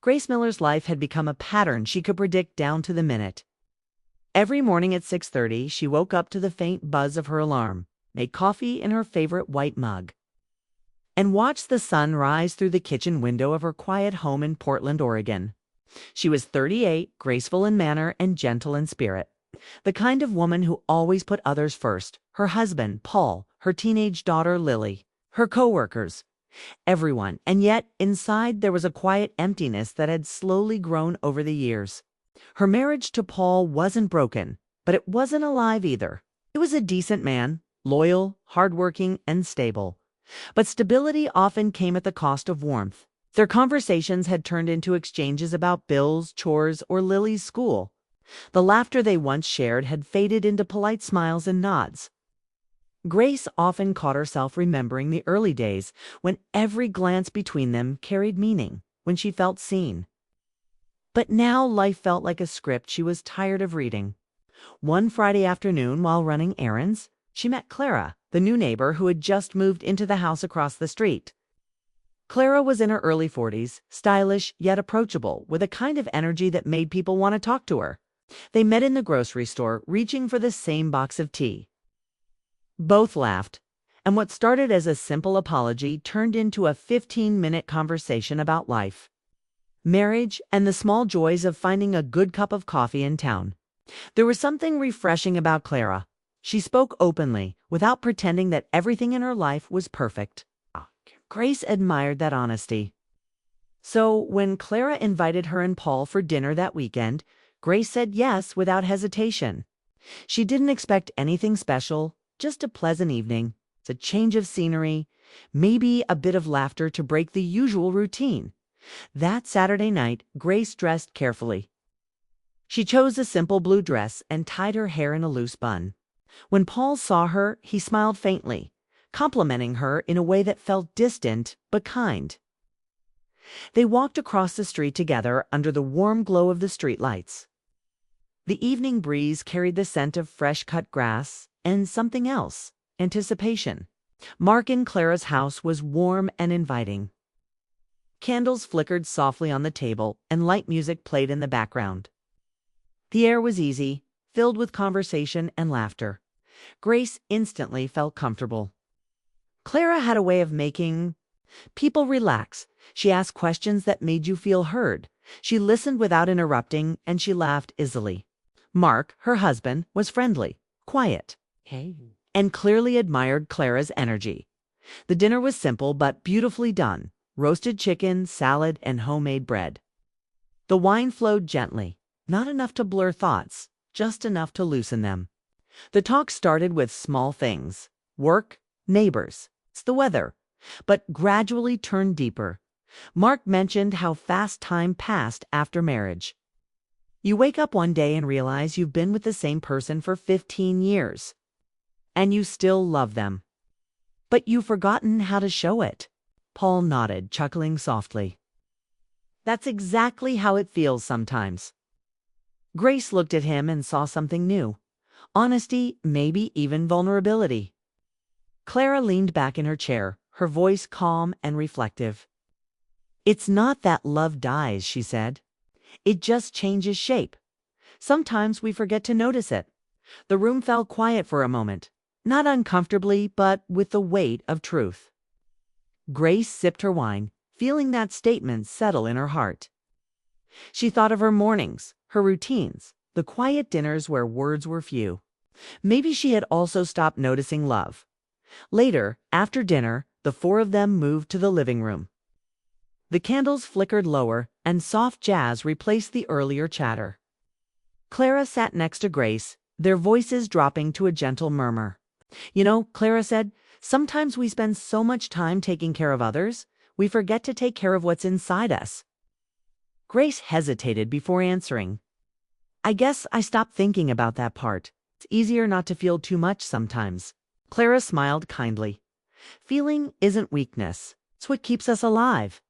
Grace Miller's life had become a pattern she could predict down to the minute. Every morning at 6:30, she woke up to the faint buzz of her alarm, made coffee in her favorite white mug, and watched the sun rise through the kitchen window of her quiet home in Portland, Oregon. She was 38, graceful in manner and gentle in spirit. The kind of woman who always put others first: her husband, Paul, her teenage daughter, Lily, her coworkers, everyone. And yet, inside, there was a quiet emptiness that had slowly grown over the years. Her marriage to Paul wasn't broken, but it wasn't alive either. He was a decent man, loyal, hardworking, and stable. But stability often came at the cost of warmth. Their conversations had turned into exchanges about bills, chores, or Lily's school. The laughter they once shared had faded into polite smiles and nods. Grace often caught herself remembering the early days when every glance between them carried meaning, when she felt seen. But now life felt like a script she was tired of reading. One Friday afternoon, while running errands, she met Clara, the new neighbor who had just moved into the house across the street. Clara was in her early 40s, stylish yet approachable, with a kind of energy that made people want to talk to her. They met in the grocery store, reaching for the same box of tea. Both laughed, and what started as a simple apology turned into a 15-minute conversation about life, marriage, and the small joys of finding a good cup of coffee in town. There was something refreshing about Clara. She spoke openly, without pretending that everything in her life was perfect. Grace admired that honesty. So when Clara invited her and Paul for dinner that weekend, Grace said yes without hesitation. She didn't expect anything special, just a pleasant evening, a change of scenery, maybe a bit of laughter to break the usual routine. That Saturday night, Grace dressed carefully. She chose a simple blue dress and tied her hair in a loose bun. When Paul saw her, he smiled faintly, complimenting her in a way that felt distant but kind. They walked across the street together under the warm glow of the streetlights. The evening breeze carried the scent of fresh-cut grass and something else: anticipation. Mark in Clara's house was warm and inviting. Candles flickered softly on the table, and light music played in the background. The air was easy, filled with conversation and laughter. Grace instantly felt comfortable. Clara had a way of making people relax. She asked questions that made you feel heard. She listened without interrupting, and she laughed easily. Mark, her husband, was friendly, quiet, and clearly admired Clara's energy. The dinner was simple but beautifully done: roasted chicken, salad, and homemade bread. The wine flowed gently, not enough to blur thoughts, just enough to loosen them. The talk started with small things: work, neighbors, the weather, but gradually turned deeper. Mark mentioned how fast time passed after marriage. You wake up one day and realize you've been with the same person for 15 years. And you still love them. But you've forgotten how to show it. Paul nodded, chuckling softly. That's exactly how it feels sometimes. Grace looked at him and saw something new: honesty, maybe even vulnerability. Clara leaned back in her chair, her voice calm and reflective. It's not that love dies, she said. It just changes shape. Sometimes we forget to notice it. The room fell quiet for a moment, not uncomfortably, but with the weight of truth. Grace sipped her wine, feeling that statement settle in her heart. She thought of her mornings, her routines, the quiet dinners where words were few. Maybe she had also stopped noticing love. Later, after dinner, the four of them moved to the living room. The candles flickered lower, and soft jazz replaced the earlier chatter. Clara sat next to Grace, their voices dropping to a gentle murmur. You know, Clara said, sometimes we spend so much time taking care of others, we forget to take care of what's inside us. Grace hesitated before answering. I guess I stopped thinking about that part. It's easier not to feel too much sometimes. Clara smiled kindly. Feeling isn't weakness. It's what keeps us alive.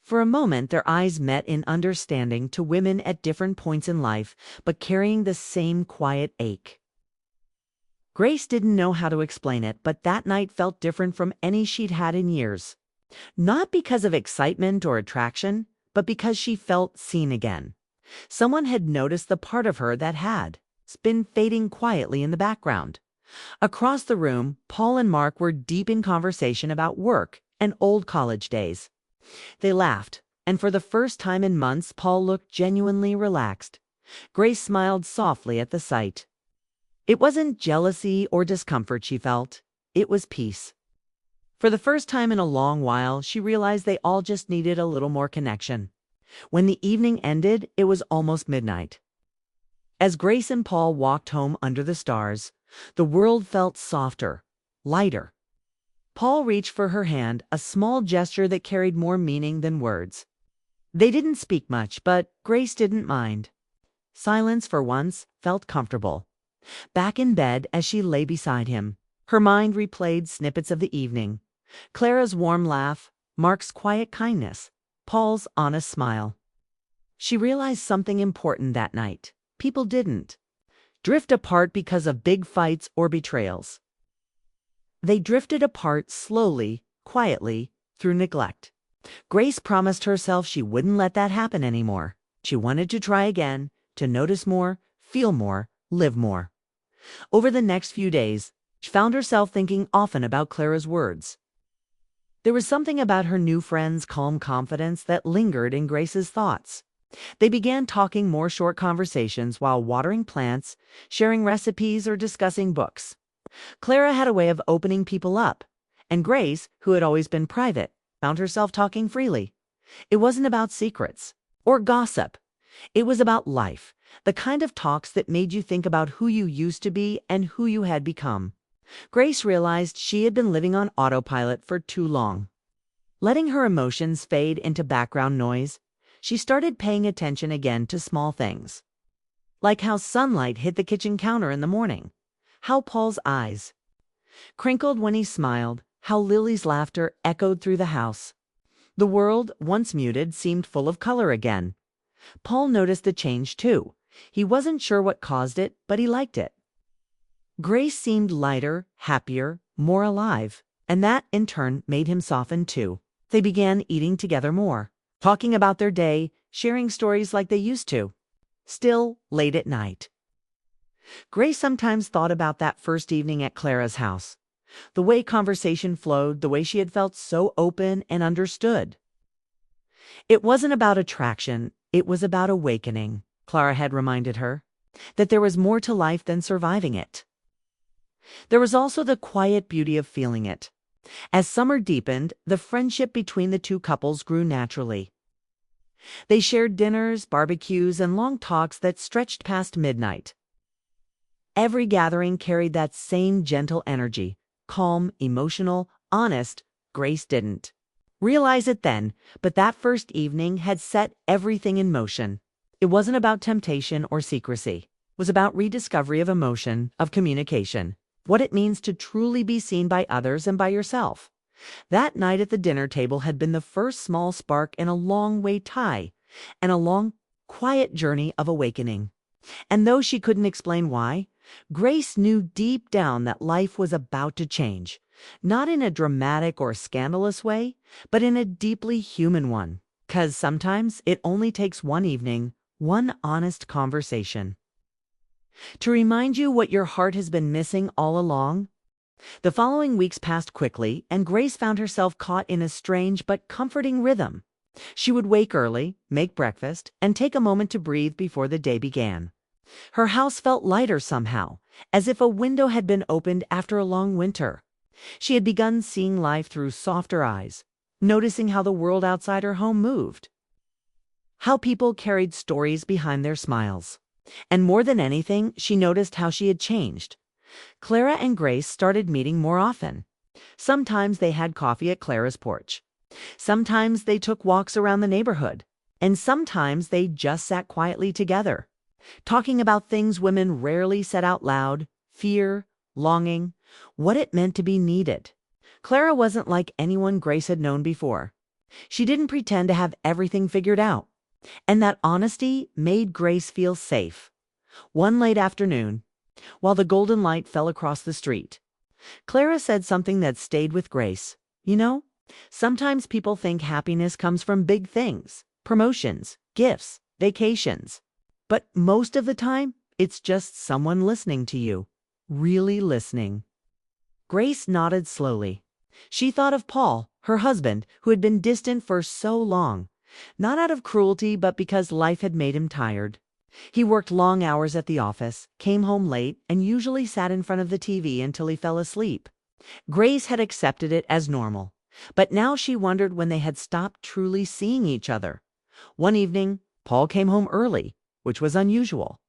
For a moment, their eyes met in understanding, to women at different points in life, but carrying the same quiet ache. Grace didn't know how to explain it, but that night felt different from any she'd had in years. Not because of excitement or attraction, but because she felt seen again. Someone had noticed the part of her that had been fading quietly in the background. Across the room, Paul and Mark were deep in conversation about work and old college days. They laughed, and for the first time in months, Paul looked genuinely relaxed. Grace smiled softly at the sight. It wasn't jealousy or discomfort she felt. It was peace. For the first time in a long while, she realized they all just needed a little more connection. When the evening ended, it was almost midnight. As Grace and Paul walked home under the stars, the world felt softer, lighter. Paul reached for her hand, a small gesture that carried more meaning than words. They didn't speak much, but Grace didn't mind. Silence, for once, felt comfortable. Back in bed, as she lay beside him, her mind replayed snippets of the evening. Clara's warm laugh, Mark's quiet kindness, Paul's honest smile. She realized something important that night. People didn't drift apart because of big fights or betrayals. They drifted apart slowly, quietly, through neglect. Grace promised herself she wouldn't let that happen anymore. She wanted to try again, to notice more, feel more, live more. Over the next few days, she found herself thinking often about Clara's words. There was something about her new friend's calm confidence that lingered in Grace's thoughts. They began talking more short conversations while watering plants, sharing recipes, or discussing books. Clara had a way of opening people up, and Grace, who had always been private, found herself talking freely. It wasn't about secrets or gossip. It was about life, the kind of talks that made you think about who you used to be and who you had become. Grace realized she had been living on autopilot for too long. Letting her emotions fade into background noise, she started paying attention again to small things. Like how sunlight hit the kitchen counter in the morning, how Paul's eyes crinkled when he smiled, how Lily's laughter echoed through the house. The world, once muted, seemed full of color again. Paul noticed the change too. He wasn't sure what caused it, but he liked it. Grace seemed lighter, happier, more alive, and that, in turn, made him soften too. They began eating together more, talking about their day, sharing stories like they used to. Still, late at night, Grace sometimes thought about that first evening at Clara's house. The way conversation flowed, the way she had felt so open and understood. It wasn't about attraction, it was about awakening, Clara had reminded her, that there was more to life than surviving it. There was also the quiet beauty of feeling it. As summer deepened, the friendship between the two couples grew naturally. They shared dinners, barbecues, and long talks that stretched past midnight. Every gathering carried that same gentle energy, calm, emotional, honest. Grace didn't realize it then, but that first evening had set everything in motion. It wasn't about temptation or secrecy. It was about rediscovery of emotion, of communication, what it means to truly be seen by others and by yourself. That night at the dinner table had been the first small spark in a long-way tie, and a long, quiet journey of awakening. And though she couldn't explain why, Grace knew deep down that life was about to change, not in a dramatic or scandalous way, but in a deeply human one. 'Cause sometimes it only takes one evening, one honest conversation, to remind you what your heart has been missing all along. The following weeks passed quickly, and Grace found herself caught in a strange but comforting rhythm. She would wake early, make breakfast, and take a moment to breathe before the day began. Her house felt lighter somehow, as if a window had been opened after a long winter. She had begun seeing life through softer eyes, noticing how the world outside her home moved, how people carried stories behind their smiles. And more than anything, she noticed how she had changed. Clara and Grace started meeting more often. Sometimes they had coffee at Clara's porch. Sometimes they took walks around the neighborhood. And sometimes they just sat quietly together, talking about things women rarely said out loud: fear, longing, what it meant to be needed. Clara wasn't like anyone Grace had known before. She didn't pretend to have everything figured out. And that honesty made Grace feel safe. One late afternoon, while the golden light fell across the street, Clara said something that stayed with Grace. You know, sometimes people think happiness comes from big things, promotions, gifts, vacations. But most of the time, it's just someone listening to you. Really listening. Grace nodded slowly. She thought of Paul, her husband, who had been distant for so long, not out of cruelty, but because life had made him tired. He worked long hours at the office, came home late, and usually sat in front of the TV until he fell asleep. Grace had accepted it as normal, but now she wondered when they had stopped truly seeing each other. One evening, Paul came home early, which was unusual.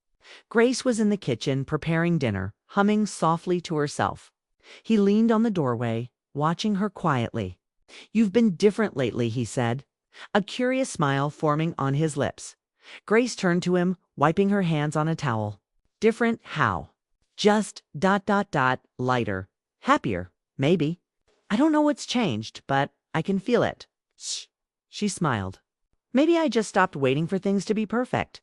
Grace was in the kitchen preparing dinner, humming softly to herself. He leaned on the doorway, watching her quietly. "You've been different lately," he said, a curious smile forming on his lips. Grace turned to him, wiping her hands on a towel. "Different how?" "Just ... lighter. Happier, maybe. I don't know what's changed, but I can feel it." "Shh." She smiled. "Maybe I just stopped waiting for things to be perfect."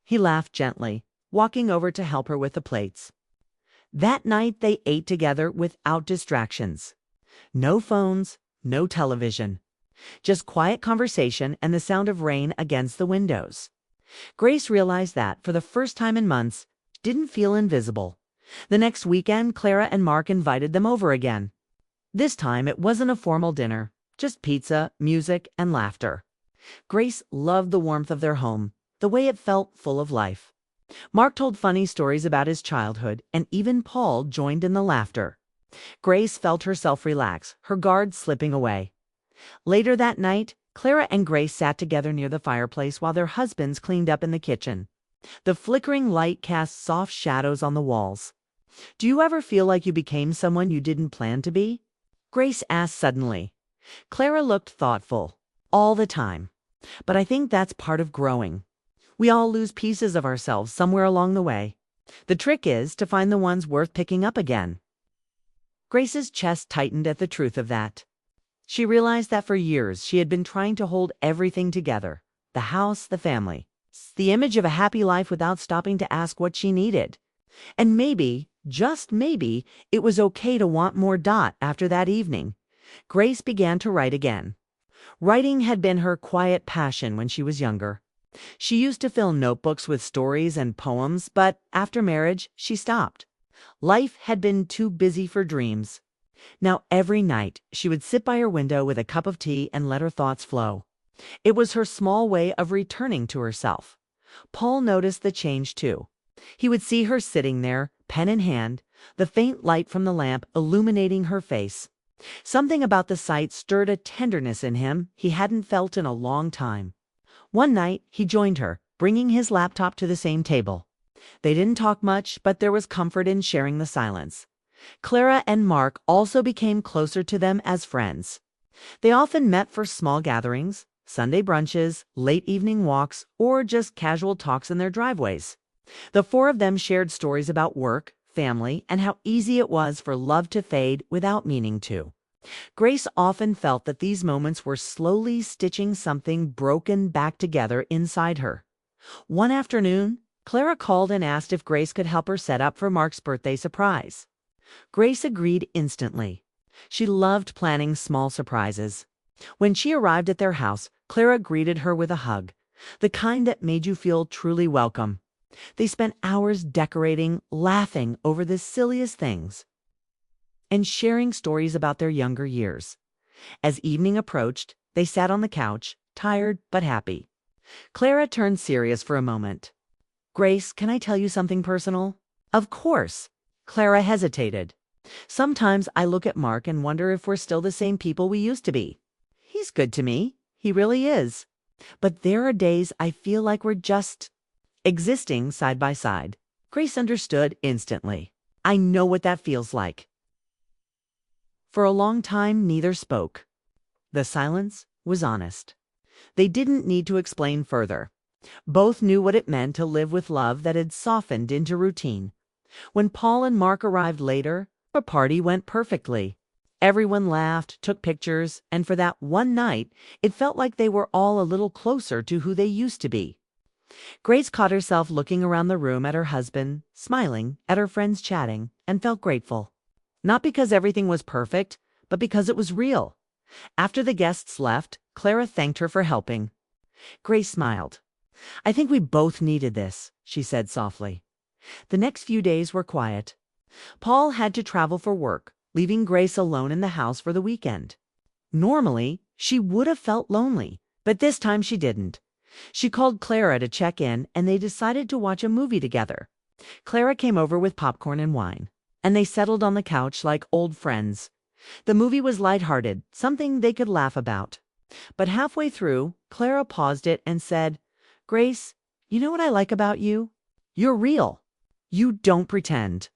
He laughed gently, walking over to help her with the plates. That night they ate together without distractions. No phones, no television. Just quiet conversation and the sound of rain against the windows. Grace realized that, for the first time in months, she didn't feel invisible. The next weekend, Clara and Mark invited them over again. This time it wasn't a formal dinner, just pizza, music, and laughter. Grace loved the warmth of their home, the way it felt full of life. Mark told funny stories about his childhood, and even Paul joined in the laughter. Grace felt herself relax, her guard slipping away. Later that night, Clara and Grace sat together near the fireplace while their husbands cleaned up in the kitchen. The flickering light cast soft shadows on the walls. "Do you ever feel like you became someone you didn't plan to be?" Grace asked suddenly. Clara looked thoughtful. "All the time. But I think that's part of growing. We all lose pieces of ourselves somewhere along the way. The trick is to find the ones worth picking up again." Grace's chest tightened at the truth of that. She realized that for years she had been trying to hold everything together: the house, the family, the image of a happy life, without stopping to ask what she needed. And maybe, just maybe, it was okay to want more. After that evening, Grace began to write again. Writing had been her quiet passion when she was younger. She used to fill notebooks with stories and poems, but after marriage, she stopped. Life had been too busy for dreams. Now every night, she would sit by her window with a cup of tea and let her thoughts flow. It was her small way of returning to herself. Paul noticed the change too. He would see her sitting there, pen in hand, the faint light from the lamp illuminating her face. Something about the sight stirred a tenderness in him he hadn't felt in a long time. One night, he joined her, bringing his laptop to the same table. They didn't talk much, but there was comfort in sharing the silence. Clara and Mark also became closer to them as friends. They often met for small gatherings, Sunday brunches, late evening walks, or just casual talks in their driveways. The four of them shared stories about work, family, and how easy it was for love to fade without meaning to. Grace often felt that these moments were slowly stitching something broken back together inside her. One afternoon, Clara called and asked if Grace could help her set up for Mark's birthday surprise. Grace agreed instantly. She loved planning small surprises. When she arrived at their house, Clara greeted her with a hug, the kind that made you feel truly welcome. They spent hours decorating, laughing over the silliest things, and sharing stories about their younger years. As evening approached, they sat on the couch, tired but happy. Clara turned serious for a moment. "Grace, can I tell you something personal?" "Of course." Clara hesitated. "Sometimes I look at Mark and wonder if we're still the same people we used to be. He's good to me. He really is. But there are days I feel like we're just existing side by side." Grace understood instantly. "I know what that feels like." For a long time, neither spoke. The silence was honest. They didn't need to explain further. Both knew what it meant to live with love that had softened into routine. When Paul and Mark arrived later, the party went perfectly. Everyone laughed, took pictures, and for that one night, it felt like they were all a little closer to who they used to be. Grace caught herself looking around the room at her husband, smiling, at her friends chatting, and felt grateful. Not because everything was perfect, but because it was real. After the guests left, Clara thanked her for helping. Grace smiled. "I think we both needed this," she said softly. The next few days were quiet. Paul had to travel for work, leaving Grace alone in the house for the weekend. Normally, she would have felt lonely, but this time she didn't. She called Clara to check in, and they decided to watch a movie together. Clara came over with popcorn and wine, and they settled on the couch like old friends. The movie was lighthearted, something they could laugh about. But halfway through, Clara paused it and said, "Grace, you know what I like about you? You're real. You don't pretend."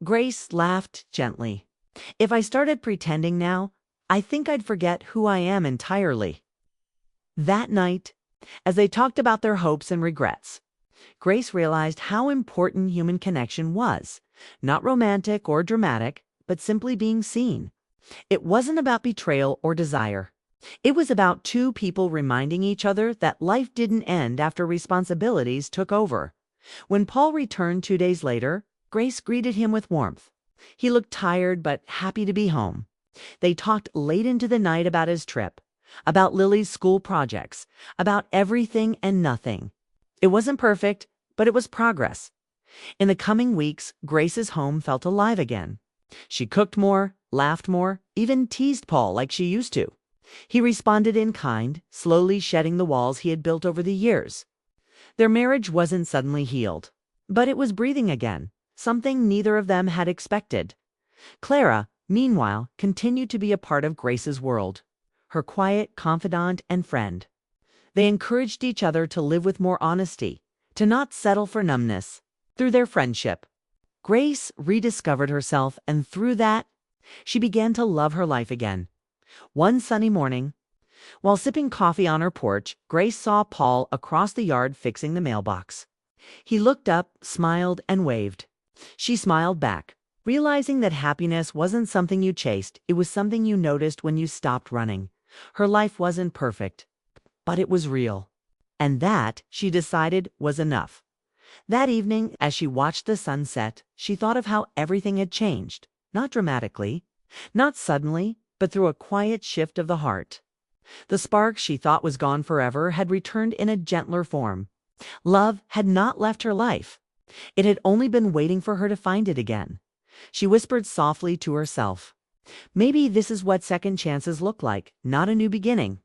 Grace laughed gently. "If I started pretending now, I think I'd forget who I am entirely." That night, as they talked about their hopes and regrets, Grace realized how important human connection was. Not romantic or dramatic, but simply being seen. It wasn't about betrayal or desire. It was about two people reminding each other that life didn't end after responsibilities took over. When Paul returned 2 days later, Grace greeted him with warmth. He looked tired but happy to be home. They talked late into the night about his trip, about Lily's school projects, about everything and nothing. It wasn't perfect, but it was progress. In the coming weeks, Grace's home felt alive again. She cooked more, laughed more, even teased Paul like she used to. He responded in kind, slowly shedding the walls he had built over the years. Their marriage wasn't suddenly healed, but it was breathing again, something neither of them had expected. Clara, meanwhile, continued to be a part of Grace's world, her quiet confidant and friend. They encouraged each other to live with more honesty, to not settle for numbness. Through their friendship, Grace rediscovered herself, and through that, she began to love her life again. One sunny morning, while sipping coffee on her porch, Grace saw Paul across the yard fixing the mailbox. He looked up, smiled, and waved. She smiled back, realizing that happiness wasn't something you chased, it was something you noticed when you stopped running. Her life wasn't perfect, but it was real. And that, she decided, was enough. That evening, as she watched the sunset, she thought of how everything had changed, not dramatically, not suddenly, but through a quiet shift of the heart. The spark she thought was gone forever had returned in a gentler form. Love had not left her life. It had only been waiting for her to find it again. She whispered softly to herself, "Maybe this is what second chances look like, not a new beginning,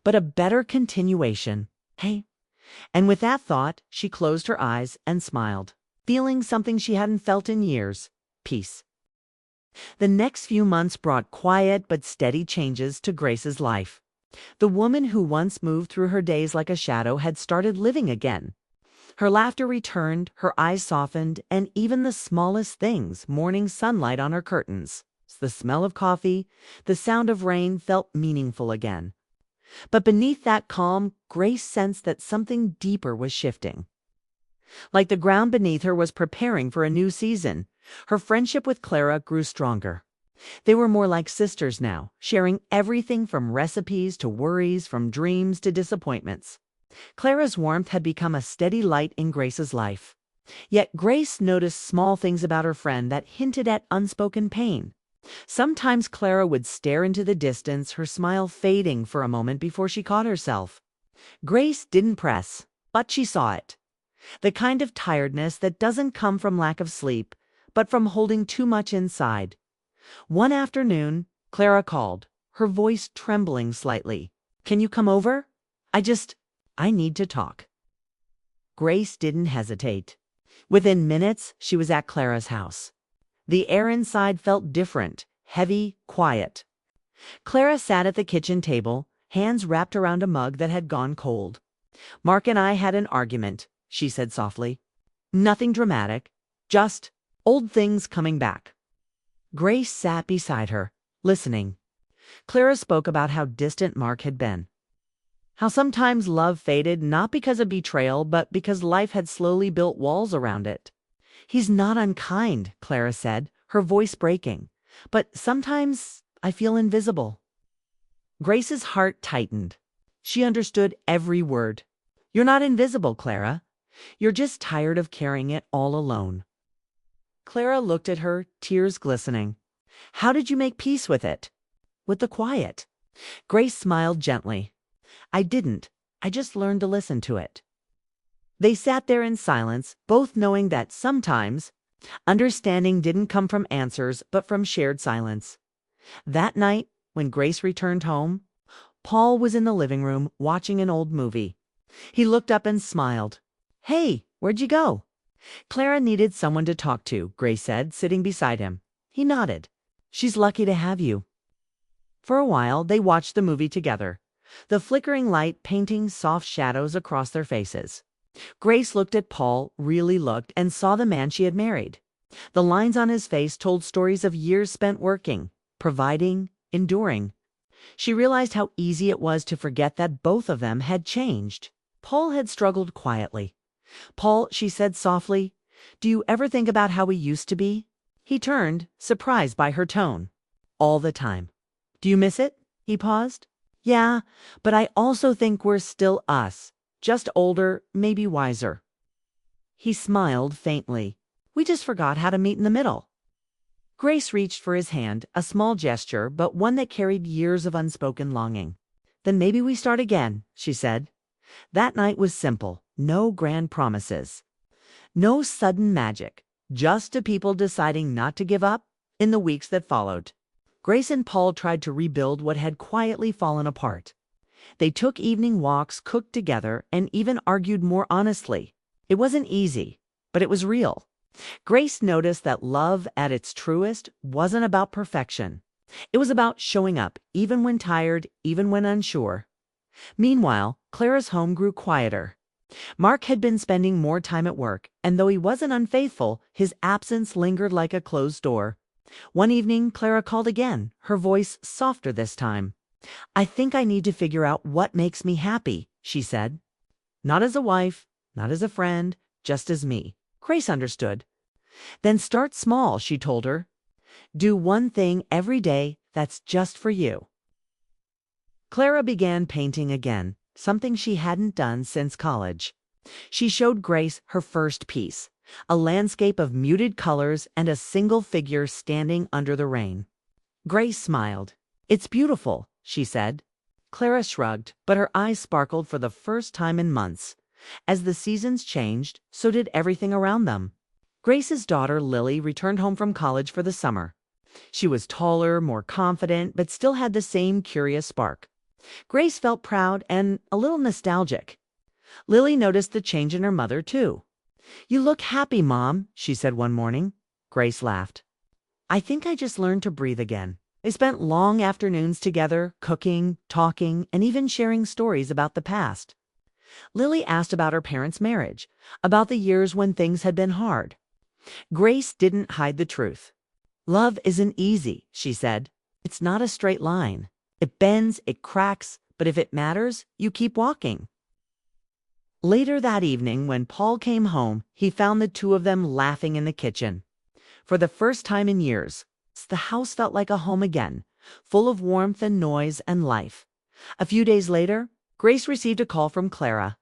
but a better continuation. Hey?" And with that thought, she closed her eyes and smiled, feeling something she hadn't felt in years: peace. The next few months brought quiet but steady changes to Grace's life. The woman who once moved through her days like a shadow had started living again. Her laughter returned, her eyes softened, and even the smallest things, morning sunlight on her curtains, the smell of coffee, the sound of rain, felt meaningful again. But beneath that calm, Grace sensed that something deeper was shifting. Like the ground beneath her was preparing for a new season, her friendship with Clara grew stronger. They were more like sisters now, sharing everything from recipes to worries, from dreams to disappointments. Clara's warmth had become a steady light in Grace's life. Yet Grace noticed small things about her friend that hinted at unspoken pain. Sometimes Clara would stare into the distance, her smile fading for a moment before she caught herself. Grace didn't press, but she saw it. The kind of tiredness that doesn't come from lack of sleep, but from holding too much inside. One afternoon, Clara called, her voice trembling slightly. "Can you come over? I need to talk." Grace didn't hesitate. Within minutes, she was at Clara's house. The air inside felt different, heavy, quiet. Clara sat at the kitchen table, hands wrapped around a mug that had gone cold. "Mark and I had an argument," she said softly. "Nothing dramatic, just old things coming back." Grace sat beside her, listening. Clara spoke about how distant Mark had been. How sometimes love faded not because of betrayal, but because life had slowly built walls around it. "He's not unkind," Clara said, her voice breaking. "But sometimes I feel invisible." Grace's heart tightened. She understood every word. "You're not invisible, Clara. You're just tired of carrying it all alone." Clara looked at her, tears glistening. "How did you make peace with it?" "With the quiet." Grace smiled gently. "I didn't. I just learned to listen to it." They sat there in silence, both knowing that sometimes understanding didn't come from answers but from shared silence. That night, when Grace returned home, Paul was in the living room watching an old movie. He looked up and smiled. "Hey, where'd you go?" "Clara needed someone to talk to," Grace said, sitting beside him. He nodded. "She's lucky to have you." For a while, they watched the movie together, the flickering light painting soft shadows across their faces. Grace looked at Paul, really looked, and saw the man she had married. The lines on his face told stories of years spent working, providing, enduring. She realized how easy it was to forget that both of them had changed. Paul had struggled quietly. "Paul," she said softly, "do you ever think about how we used to be?" He turned, surprised by her tone. "All the time." "Do you miss it?" He paused. "Yeah, but I also think we're still us, just older, maybe wiser." He smiled faintly. "We just forgot how to meet in the middle." Grace reached for his hand, a small gesture, but one that carried years of unspoken longing. "Then maybe we start again," she said. That night was simple, no grand promises, no sudden magic, just two people deciding not to give up. In the weeks that followed, Grace and Paul tried to rebuild what had quietly fallen apart. They took evening walks, cooked together, and even argued more honestly. It wasn't easy, but it was real. Grace noticed that love at its truest wasn't about perfection. It was about showing up, even when tired, even when unsure. Meanwhile, Clara's home grew quieter. Mark had been spending more time at work, and though he wasn't unfaithful, his absence lingered like a closed door. One evening, Clara called again, her voice softer this time. "I think I need to figure out what makes me happy," she said. "Not as a wife, not as a friend, just as me." Grace understood. "Then start small," she told her. "Do one thing every day that's just for you." Clara began painting again, something she hadn't done since college. She showed Grace her first piece, a landscape of muted colors and a single figure standing under the rain. Grace smiled. "It's beautiful," she said. Clara shrugged, but her eyes sparkled for the first time in months. As the seasons changed, so did everything around them. Grace's daughter, Lily, returned home from college for the summer. She was taller, more confident, but still had the same curious spark. Grace felt proud and a little nostalgic. Lily noticed the change in her mother, too. "You look happy, Mom," she said one morning. Grace laughed. "I think I just learned to breathe again." They spent long afternoons together, cooking, talking, and even sharing stories about the past. Lily asked about her parents' marriage, about the years when things had been hard. Grace didn't hide the truth. "Love isn't easy," she said. "It's not a straight line. It bends, it cracks, but if it matters, you keep walking." Later that evening, when Paul came home, he found the two of them laughing in the kitchen. For the first time in years, the house felt like a home again, full of warmth and noise and life. A few days later, Grace received a call from Clara.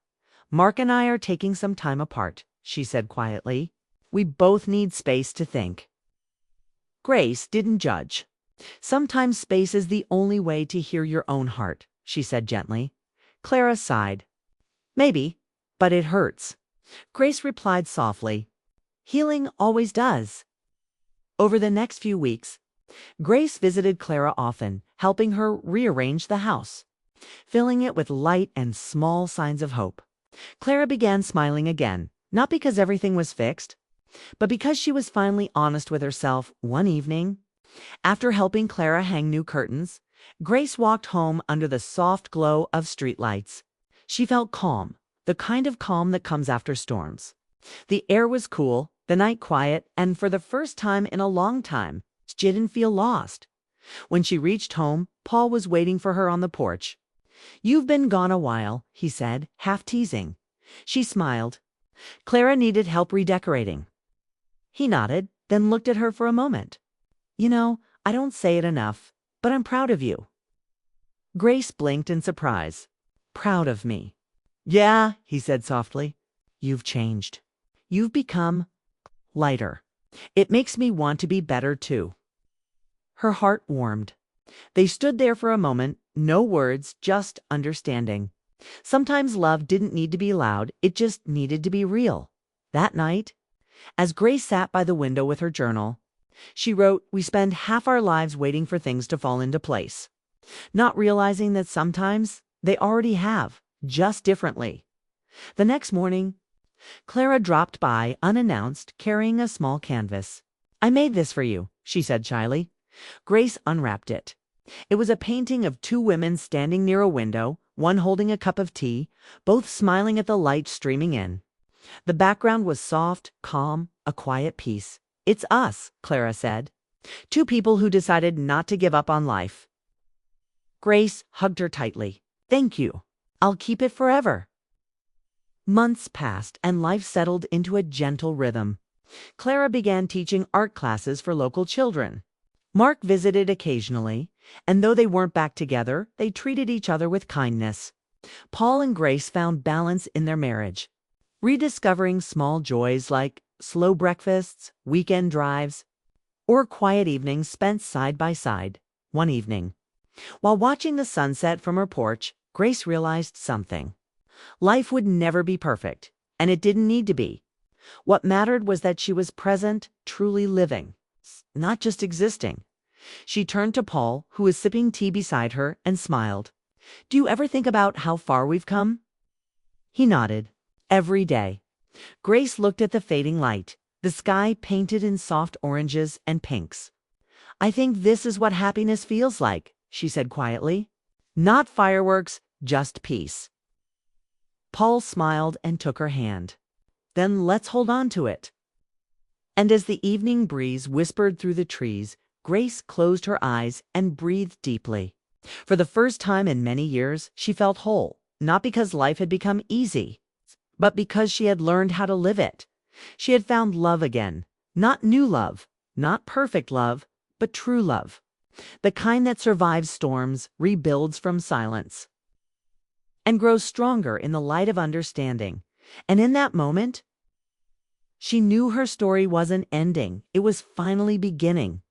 "Mark and I are taking some time apart," she said quietly. "We both need space to think." Grace didn't judge. "Sometimes space is the only way to hear your own heart," she said gently. Clara sighed. "Maybe, but it hurts." Grace replied softly, "Healing always does." Over the next few weeks, Grace visited Clara often, helping her rearrange the house, filling it with light and small signs of hope. Clara began smiling again, not because everything was fixed, but because she was finally honest with herself. One evening, after helping Clara hang new curtains, Grace walked home under the soft glow of streetlights. She felt calm, the kind of calm that comes after storms. The air was cool, the night quiet, and for the first time in a long time, she didn't feel lost. When she reached home, Paul was waiting for her on the porch. "You've been gone a while," he said, half teasing. She smiled. Clara needed help redecorating. He nodded, then looked at her for a moment. "You know, I don't say it enough, but I'm proud of you." Grace blinked in surprise. "Proud of me?" "Yeah," he said softly. "You've changed. You've become lighter. It makes me want to be better, too." Her heart warmed. They stood there for a moment, no words, just understanding. Sometimes love didn't need to be loud, it just needed to be real. That night, as Grace sat by the window with her journal, she wrote, "We spend half our lives waiting for things to fall into place, not realizing that sometimes they already have, just differently." The next morning, Clara dropped by unannounced, carrying a small canvas. "I made this for you," she said shyly. Grace unwrapped it. It was a painting of two women standing near a window, one holding a cup of tea, both smiling at the light streaming in. The background was soft, calm, a quiet peace. "It's us," Clara said. "Two people who decided not to give up on life." Grace hugged her tightly. "Thank you. I'll keep it forever." Months passed and life settled into a gentle rhythm. Clara began teaching art classes for local children. Mark visited occasionally, and though they weren't back together, they treated each other with kindness. Paul and Grace found balance in their marriage, rediscovering small joys like slow breakfasts, weekend drives, or quiet evenings spent side by side. One evening, while watching the sunset from her porch, Grace realized something. Life would never be perfect, and it didn't need to be. What mattered was that she was present, truly living, not just existing. She turned to Paul, who was sipping tea beside her, and smiled. "Do you ever think about how far we've come?" He nodded. "Every day." Grace looked at the fading light, the sky painted in soft oranges and pinks. "I think this is what happiness feels like," she said quietly. "Not fireworks, just peace." Paul smiled and took her hand. "Then let's hold on to it." And as the evening breeze whispered through the trees, Grace closed her eyes and breathed deeply. For the first time in many years, she felt whole, not because life had become easy, but because she had learned how to live it. She had found love again, not new love, not perfect love, but true love. The kind that survives storms, rebuilds from silence, and grows stronger in the light of understanding. And in that moment, she knew her story wasn't ending, it was finally beginning.